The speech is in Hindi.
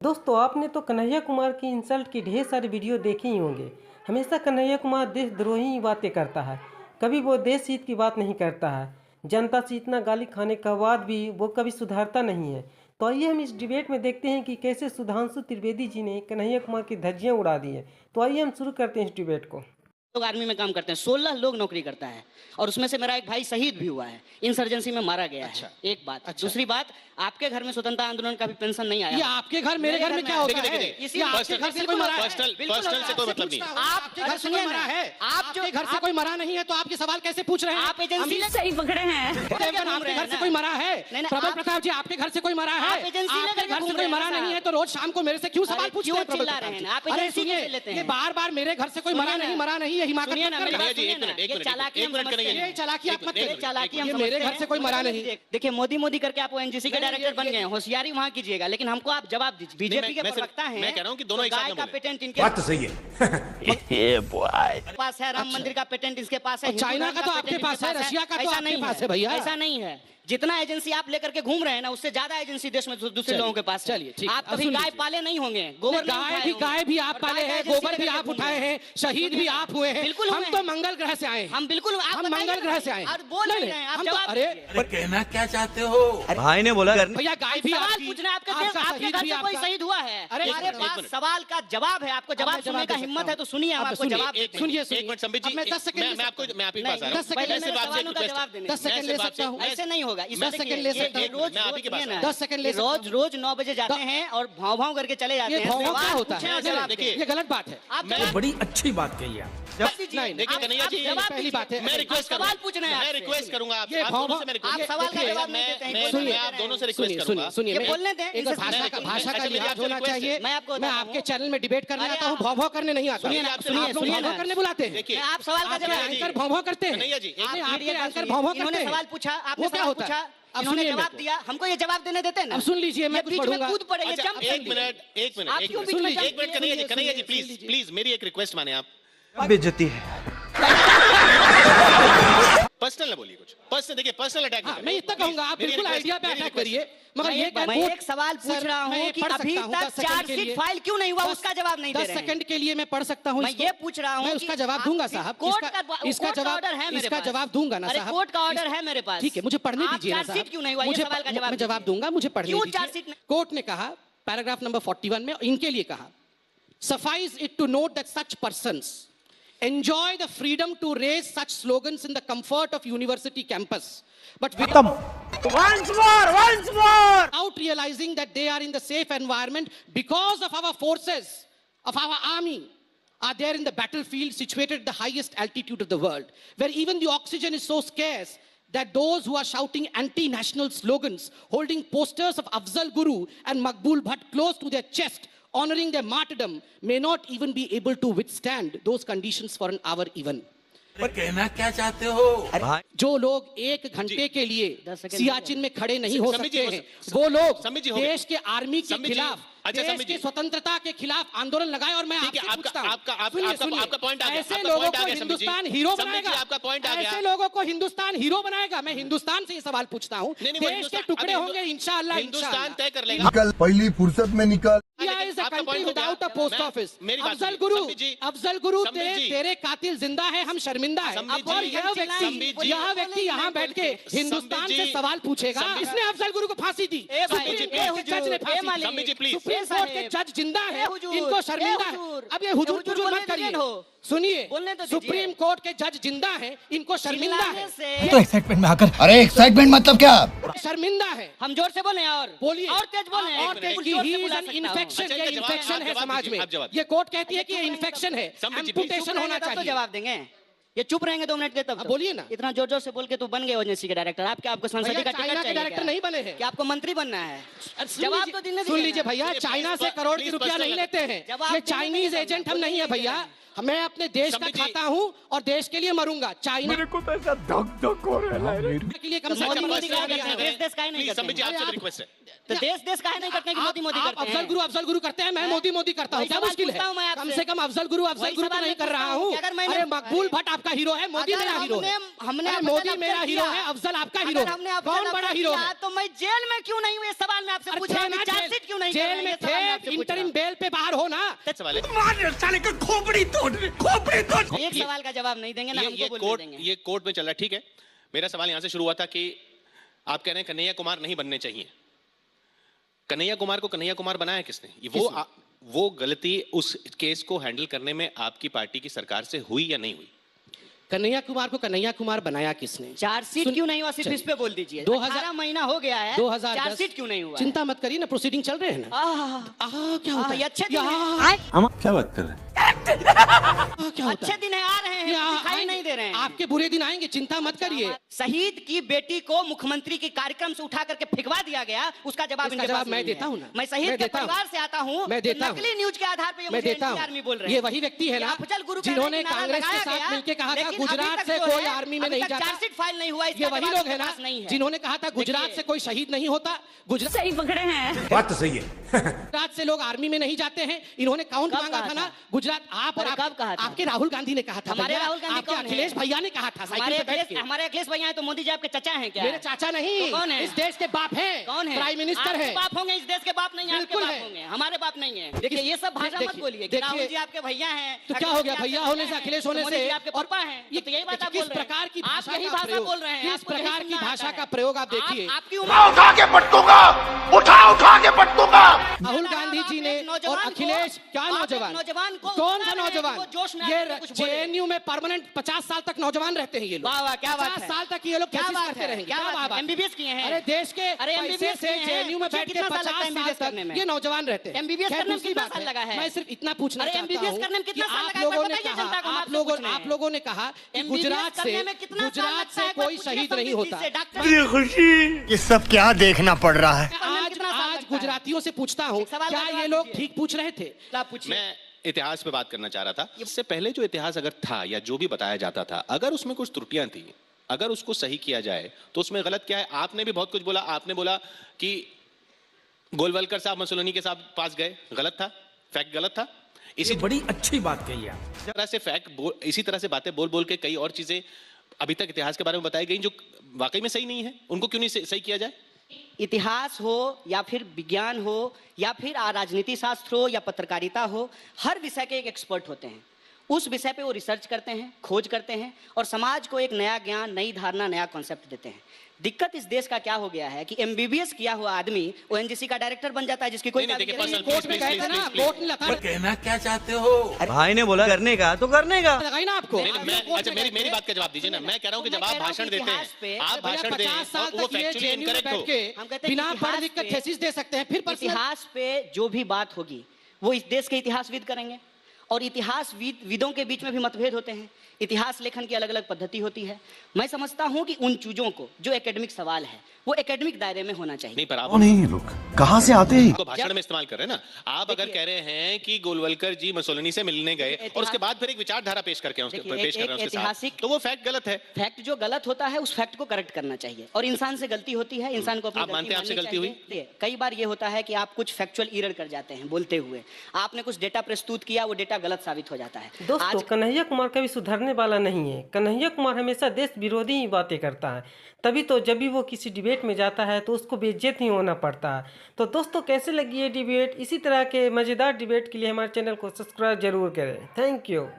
दोस्तों, आपने तो कन्हैया कुमार की इंसल्ट की ढेर सारी वीडियो देखे ही होंगे। हमेशा कन्हैया कुमार देशद्रोही बातें करता है, कभी वो देश हित की बात नहीं करता है। जनता से इतना गाली खाने के बाद भी वो कभी सुधरता नहीं है। तो आइए हम इस डिबेट में देखते हैं कि कैसे सुधांशु त्रिवेदी जी ने कन्हैया कुमार की धज्जियां उड़ा दी है। तो आइए हम शुरू करते हैं इस डिबेट को। लोग आर्मी में काम करते हैं, 16 लोग नौकरी करता है और उसमें से मेरा एक भाई शहीद भी हुआ है, इंसर्जेंसी में मारा गया है। एक बात। दूसरी बात, आपके घर में स्वतंत्रता आंदोलन का भी पेंशन नहीं आया। ये आपके घर मेरे घर में क्या होता है? इसी आपके घर से कोई मरा है? पर्सनल से कोई मतलब नहीं। आपके घर से कोई मरा है? आपके घर से कोई मरा नहीं है तो आप ये सवाल कैसे पूछ रहे हैं? आप एजेंसी सही पकड़े हैं। आपके घर से कोई मरा है? प्रबल प्रताप जी, आपके घर से कोई मरा है? आपके घर से कोई मरा नहीं है तो रोज शाम को मेरे से क्यों सवाल पूछते हैं? प्रबल प्रताप जी, आप एजेंसी से लेते हैं। ये बार-बार मेरे घर से कोई मरा नहीं, ये हिमाकत मत करिए। ये चालाकी आप मत करिए। ये मेरे घर से कोई मरा नहीं। देखिए, मोदी करके आप एनजीसी के डायरेक्टर बन गए, होशियारी वहाँ कीजिएगा, लेकिन हमको आप जवाब दीजिए। बीजेपी के प्रवक्ता हैं, मैं कह रहा हूँ कि दोनों एक साथ गाय का बोले। पेटेंट इनके बात तो सही है। पास है, राम मंदिर का पेटेंट इसके पास है, चाइना का तो आपके पास है, रशिया का तो आपके पास है भैया। ऐसा नहीं है। जितना एजेंसी आप लेकर के घूम रहे हैं ना, उससे ज्यादा एजेंसी देश में दूसरे लोगों के पास है। चलिए, ठीक। आप कभी गाय पाले नहीं होंगे, गोबर गाय भी आप पाले हैं, गोबर भी आप उठाए हैं, शहीद भी आप हुए हैं। बिल्कुल हम तो मंगल ग्रह से आए हैं। हम बिल्कुल हम मंगल ग्रह से आए हैं। बोल नहीं रहे हैं आप, जवाब अरे कहना क्या चाहते हो? भाई ने बोला भैया, गाय भी सवाल आपकी, पूछना है आपके आपका आपके शहीद घर भी से कोई आपका। शहीद हुआ है? अरे, हमारे पास सवाल का जवाब है। आपको जवाब सुनने का हिम्मत है तो सुनिए, हम आपको जवाब देते हैं। सुनिए, एक मिनट संबित जी, मैं 10 सेकंड मैं आपको मैं आपके पास आ रहा हूँ। 10 सेकंड पहले में मेरे सवालों का जवाब देने 10 सेकंड ले सकता हूँ। ऐसे नहीं होगा। 10 सेकंड ले सकता हूँ। रोज मैं आप ही के पास सुनिए ना, 10 सेकंड ले सकता हूँ। रोज 9 बजे जाते हैं और भाव करके चले जाते ये हैं। भाव क्या सवाल होता पूछें है? और जवाब देखिए, दें। ये गलत बात है। आप जवाब बड़ी अच्छी बात कही आप। दीजिए। नहीं, देखिए आप- कन्हैया आप जी, जवाब पहली दीजिए। बात है। मैं रिक्वेस्ट करूंगा, सवाल पूछना है मैं आपसे। रिक्वेस्ट करूंगा आप ये दोनों से मैं आप रिक्वेस्ट सवाल का देखिए, जवाब नहीं देते हैं। मैं आप दोनों से रिक्वेस्ट करूंगा। सुनिए, ये बोलने दें, एक इनसे भाषा सुनिए। का अच्छा, मेरी लिहाज आपसे होना रिक्वेस्ट है। चाहिए। मैं आपको मैं बताता आपके हूँ। चैनल में डिबेट करने अरे आता हूँ, आप- भाव करने नहीं आता। सुनिए ना, सुनिए, आप लोग सुनिए भाव ना। करने बुलाते हैं। देखिए, आप सवाल का आपके जवाब एंकर भाव करते हैं। कन्हैया जी, नहीं, आप आपके मीडिया का एंकर सुनिए। भाव करते इन्होंने हैं। सवाल पूछा, आपने वो क्या सवाल होता पूछा, है? अब इन्होंने सुनिए जवाब मेरे को। दिया, हमको ये जवाब देने देते हैं ना। अब सुन लीजिए, मैं ये कुछ बीच में पढ़ूंगा। कूद पड़े, ये अच्छा, जंप एक मिनट आप एक क्यों मिनट बीच में एक मिनट कन्हैया जी, प्लीज लीजिए। प्लीज मेरी एक रिक्वेस्ट माने आप। बेइज्जती है। पर्सनल ना बोलिए कुछ। पर्सनल, देखिए पर्सनल अटैक हाँ, मैं इतना कहूंगा, आप बिल्कुल आइडिया पे अटैक करिए, मगर ये मैं एक सवाल पूछ रहा हूँ कि अभी तक चार्जशीट फाइल क्यों नहीं हुआ, उसका जवाब नहीं दे 10 रहे हैं। सेकंड के लिए मैं पढ़ सकता हूँ मैं इसको? ये पूछ रहा हूँ मैं कि उसका जवाब आप- दूंगा साहब। कोर्ट इसका का इसका जवाब ऑर्डर है मेरे इसका पास। जवाब दूंगा ना अरे साहब। कोर्ट का ऑर्डर है मेरे पास। ठीक है, मुझे पढ़ने आप दीजिए ना चार्जशीट साहब। क्यों नहीं हुआ, ये सवाल का जवाब मैं जवाब दूंगा, मुझे पढ़ने क्यों दीजिए। चार्जशीट नहीं- कोर्ट ने कहा, पैराग्राफ नंबर 41 में इनके लिए कहा, suffice it to note that such persons enjoy the freedom to raise such slogans in the comfort of university campus, but without realizing that they are in the safe environment because of our forces, of our army, are there in the battlefield situated at the highest altitude of the world, where even the oxygen is so scarce that those who are shouting anti-national slogans, holding posters of Afzal Guru and Maqbool Bhatt close to their chest, honoring their martyrdom, may not even be able to withstand those conditions for an hour even. कहना क्या चाहते हो? भाई जो लोग 1 घंटे के लिए 10 सेकंड सियाचिन में खड़े नहीं हो समीर जी, सकते हैं, वो लोग समीर जी, हो गए। देश के आर्मी के समीर जी, खिलाफ, अच्छा, देश समीर की जी। स्वतंत्रता के खिलाफ आंदोलन लगाए। और मैं ठीक है, आपसे पूछता हूं, आपका सुनिए, सुनिए, आपका पॉइंट आ गया। ऐसे आपका लोगों point आ को गया, समीर जी। हिंदुस्तान हीरो समीर जी, बनाएगा। आपका point आ गया। ऐसे लोगों को हिंदुस्तान हीरो बनाएगा। मैं हिंदुस्तान से ये सवाल पूछता हूँ, नहीं, वो देश के हिंदुस्तान- टुकड़े अब होंगे इंशाअल्लाह। हिंदुस्तान तय कर लेगा। निकल, पहली फुर्सत में निकल। India is a आपका country point हो गया। without a post मैं- office. मेरी बात अफजल सुनिए, गुरु, समीर जी, अफजल गुरु, समीर जी। तेरे कातिल जिंदा है, हम शर्मिंदा है। समीर और जी, यह समीर व्यक्ति जी, यहाँ बैठ के हिंदुस्तान समीर से जी, सवाल पूछेगा। समीर- इसने अफजल गुरु को फांसी दी, ए भाई, सुप्रीम ए कोर्ट के हुजूर, जज ने ए फांसी मालिक, दी। समीर जी, प्लीज। सुप्रीम कोर्ट के जज जिंदा है, ए हुजूर, इनको शर्मिंदा ए है। हुजूर, अब ये ए हुजूर हुजूर पुजूर बोलने मत करिए, दीजिए हो। सुनिए। बोलने तो दीजिए। सुप्रीम कोर्ट के जज जिंदा है, इनको शर्मिंदा चिल्लाने है, से तो एक्साइटमेंट में आकर अरे एक्साइटमेंट मतलब क्या? शर्मिंदा है। हम जोर से बोले और बोलिए और तेज बोले और तेज जोर कि से he is बुला an सकता हूं। infection, अच्छा, ये इनका जवाब- इन्फेक्शन आप है जवाब समाज दीजिए, में। आप जवाब ये कोर्ट कहती है कि ये इन्फेक्शन है, समीर जी, एम्पुटेशन होना तब तो चाहिए। जवाब देंगे। ये चुप रहेंगे 2 मिनट के तब अब तो। बोलिए ना। इतना जोर जोर से बोल के तो बन गए एजेंसी के डायरेक्टर। आप क्या, आपको संसदीय भैया, का टिकट चाइना के चाहिए डायरेक्टर क्या? नहीं बने हैं। क्या आपको मंत्री बनना है? सुन जवाब लीजिए- तो देने सुन दीजिए लीजिए ना। भैया, प्लीज, चाइना से प्लीज, करोड़ की प्लीज, रुपया पर्सनल नहीं लेते हैं। जवाब ये देने चाइनीज दीजिए, एजेंट हम बोलने नहीं है दीजिए भैया। ना। मैं अपने देश का सम्बित जी। खाता हूँ और देश के लिए मरूंगा। चाइना को तो ऐसा धक धक हो रहा है के लिए कम से मोदी कम मोदी क्या मरने करते हैं? का है। देश काहे नहीं करते संबित जी हैं? आपसे रिक्वेस्ट है तो देश काहे नहीं करते हैं कि मोदी मोदी आप करते हैं? अफजल गुरु करते हैं, मैं मोदी मोदी करता हूँ, वही क्या सवाल मुश्किल पूछता हूं मैं है? आपसे। कम से कम अफजल गुरु तो सवाल नहीं कर मैं रहा पूछता हूं हूँ। कि अगर मैंने- अरे मकबूल भट्ट आपका हीरो है, मोदी अगर मेरा हीरो है। हमने अरे अफजल मोदी अफजल मेरा हीरो किया, है, अफजल आपका हीरो अगर है। हमने अफजल कौन अफजल बड़ा हीरो किया, है? तो मैं जेल में क्यों नहीं हूँ? ये सवाल मैं आपसे पूछ रहा हूँ। चार्जशीट क्यों नहीं कर रहे जेल हैं? में ये सवाल मैं आपसे थे, पूछ रहा हूं। इंटरिम बेल पे बाहर हो ना। सवाल है एक सवाल का जवाब नहीं देंगे ना हमको बोलने देंगे। ये कोर्ट में चल रहा है, ठीक है। मेरा सवाल यहां से शुरू हुआ था कि आप कह रहे हैं कन्हैया कुमार नहीं बनने चाहिए। कन्हैया कुमार को कन्हैया कुमार बनाया किसने? वो गलती उस केस को हैंडल करने में आपकी पार्टी की सरकार से हुई या नहीं हुई? कन्हैया कुमार को कन्हैया कुमार बनाया किसने? चार्जशीट सुन- क्यों नहीं हुआ? सिर्फ चल- इस पे बोल दीजिए। 2000 18 महीना हो गया है, 2010 चार्जशीट क्यों नहीं हुआ? चिंता मत करिए ना, प्रोसीडिंग चल रहे हैं ना। क्या होता ये है? अच्छे दिन हैं। क्या बात कर रहे हैं? क्या होता अच्छे है? दिन है, आ रहे हैं, दिखाई आएंगे। नहीं दे रहे हैं। आपके बुरे दिन आएंगे, चिंता मत करिए। शहीद की बेटी को मुख्यमंत्री के कार्यक्रम से उठा करके फिकवा दिया गया, उसका जवाब इसका इनके जवाब पास मैं नहीं देता है। हूं ना। मैं शहीद मैं के देता हूं। परिवार से आता हूं, मैं देता हूं। नकली न्यूज के आधार पर ये मैं मुझे देता एनटी आर्मी बोल हूँ, रहे हैं। ये वही व्यक्ति है ना अफजल गुरु कह जिन्होंने रहे हैं कि नारा कांग्रेस के लगाया साथ गया, मिलकर कहा था लेकिन गुजरात अभी तक से जो कोई है, आर्मी में अभी नहीं तक जाता। चार्जशीट फाइल नहीं हुआ, इसका ये वही जवाब लोग इनके है ना पास नहीं है। जिन्होंने कहा था गुजरात देखिए। से कोई शहीद नहीं होता। गुजरात सही पकड़े हैं। बात तो सही है। गुजरात से लोग आर्मी में नहीं जाते हैं। इन्होंने काउंट कब मांगा कहा था ना था? गुजरात। आप और अरे कब कहा था? आपके राहुल गांधी ने कहा था। हमारे भैया, राहुल गांधी आपके कौन है? अखिलेश भैया ने कहा था साइकिल पे बैठ के। हमारे अखिलेश भैया हैं तो मोदी जी आपके चाचा हैं क्या? मेरे चाचा नहीं, तो कौन है? इस देश के बाप हैं। कौन है? प्राइम मिनिस्टर आपके है। बाप होंगे, इस देश के बाप नहीं है, आपके बिल्कुल बाप है। होंगे, हमारे बाप नहीं है। देखिए ये सब भाषा मत देखिए, बोलिए कि देखिए, राहुल जी आपके भैया हैं, तो क्या हो गया? भैया होने से, अखिलेश होने मोदी से जी आपके और पापा हैं, ये तो यही बात आप किस बोल रहे हैं। प्रकार की आप भाषा यही का भाषा प्रयोग- बोल रहे हैं, किस आपको यही प्रकार की सुनना भाषा आता का है। प्रयोग आप देखिए। आपकी उम्र उठा के पटकूंगा, उठा के पटकूंगा। राहुल गांधी जी ने और अखिलेश क्या नौजवान नौजवान को कौन सा उतार रहे हैं कि नौजवान? वो जोश में ये आके कुछ बोले। जेएनयू में परमानेंट 50 साल तक नौजवान रहते हैं ये लोग। वाह वाह, क्या बात 50 है। साल तक ये लोग क्या कैसे बात करते है? रहेंगे? क्या बात है? MBBS किए हैं? अरे देश के अरे पैसे MBBS से किए हैं? जेएनयू में पूछिए बैठ के कितना साल 50 लगता है साल MBBS तक करने में? ये नौजवान रहते हैं। MBBS खैर, करने में दूसरी कितना बात साल है। लगा है? मैं सिर्फ इतना पूछना अरे चाहता MBBS हूं करने में कितना कि साल आप लगा है? लोगों ने बताइए कहा जनता को, हम आप आपसे लोगों पूछ रहे हैं। आप लोगों ने कहा कि MBBS गुजरात करने से में कितना साल गुजरात लगता से है? कोई पूछिए शहीद नहीं संबित जी होता। से, डॉक्टर ये सब क्या देखना पड़ रहा है? आज कितना साल आज लगता है? गुजरातियों से पूछता हूँ, सवाल क्या का जवाब ये लोग दीजिए। ठीक पूछ रहे थे? आप पूछिए। मैं इतिहास पे बात करना चाह रहा था। इससे पहले जो इतिहास अगर था या जो भी बताया जाता था, अगर उसमें कुछ त्रुटियां थी, अगर उसको सही किया जाए तो उसमें गलत क्या है? आपने भी बहुत कुछ बोला। आपने बोला कि गोलवलकर साहब मुसोलिनी के साथ पास गए, गलत था, फैक्ट गलत था। इसी बड़ी अच्छी बात कही आप। तरह से इसी तरह से बातें बोल बोल के कई और चीजें अभी तक इतिहास के बारे में बताई गई जो वाकई में सही नहीं है। उनको क्यों नहीं सही किया जाए? इतिहास हो या फिर विज्ञान हो या फिर राजनीति शास्त्र हो या पत्रकारिता हो, हर विषय के एक एक्सपर्ट होते हैं। उस विषय पे वो रिसर्च करते हैं, खोज करते हैं और समाज को एक नया ज्ञान, नई धारणा, नया कॉन्सेप्ट देते हैं। दिक्कत इस देश का क्या हो गया है कि MBBS किया हुआ आदमी ONGC का डायरेक्टर बन जाता है, जिसकी कोई नहीं, देखिए, काबिलियत personal- नहीं। कोर्ट में please, गए थे ना, please, कोर्ट ने लगा कहना क्या चाहते हो? भाई ने बोला करने का तो करने का। लगाई ना आपको। नहीं, मैं अच्छा मेरी बात का जवाब दीजिए ना। मैं कह रहा हूँ कि जब आप भाषण देते हैं, आप भाषण दें 50 साल और वो तक ये फैक्चुअली जेएनयू में इनकरेक्ट बैठ हो। के हम कहते हैं बिना इतिहास पढ़ लिख कर पे- थेसिस दे सकते हैं। फिर personal- इतिहास पे जो भी बात होगी वो इस देश के इतिहासविद करेंगे और इतिहासविदों के बीच में भी मतभेद होते हैं। इतिहास लेखन की अलग अलग पद्धति होती है। मैं समझता हूं कि उन चीजों को जो एकेडमिक सवाल है वो एकेडमिक दायरे में होना चाहिए। नहीं, पर आप नहीं लोग कहाँ से आते हैं? को भाषण में इस्तेमाल कर रहे हैं ना। आप अगर कह रहे हैं कि गोलवलकर जी मुसोलिनी से मिलने गए और उसके बाद फिर एक विचारधारा पेश करके पेश कर रहे हैं उसके साथ, तो वो फैक्ट गलत है। फैक्ट जो गलत होता है उस फैक्ट को करेक्ट करना चाहिए और इंसान से गलती होती है, इंसान को अपनी आप गलती मानते हैं आपसे माननी गलती हुई? चाहिए। कई बार ये होता है कि आप कुछ फैक्चुअल एरर कर जाते हैं बोलते हुए, आपने कुछ डेटा प्रस्तुत किया, वो डेटा गलत साबित हो जाता है। दोस्तों, कन्हैया कुमार कभी सुधरने वाला नहीं है। कन्हैया कुमार हमेशा देश विरोधी ही बातें करता है। तभी तो जब भी वो किसी डिबेट में जाता है तो उसको बेइज्जत ही होना पड़ता है। तो दोस्तों, कैसे लगी ये डिबेट? इसी तरह के मज़ेदार डिबेट के लिए हमारे चैनल को सब्सक्राइब जरूर करें। Thank you.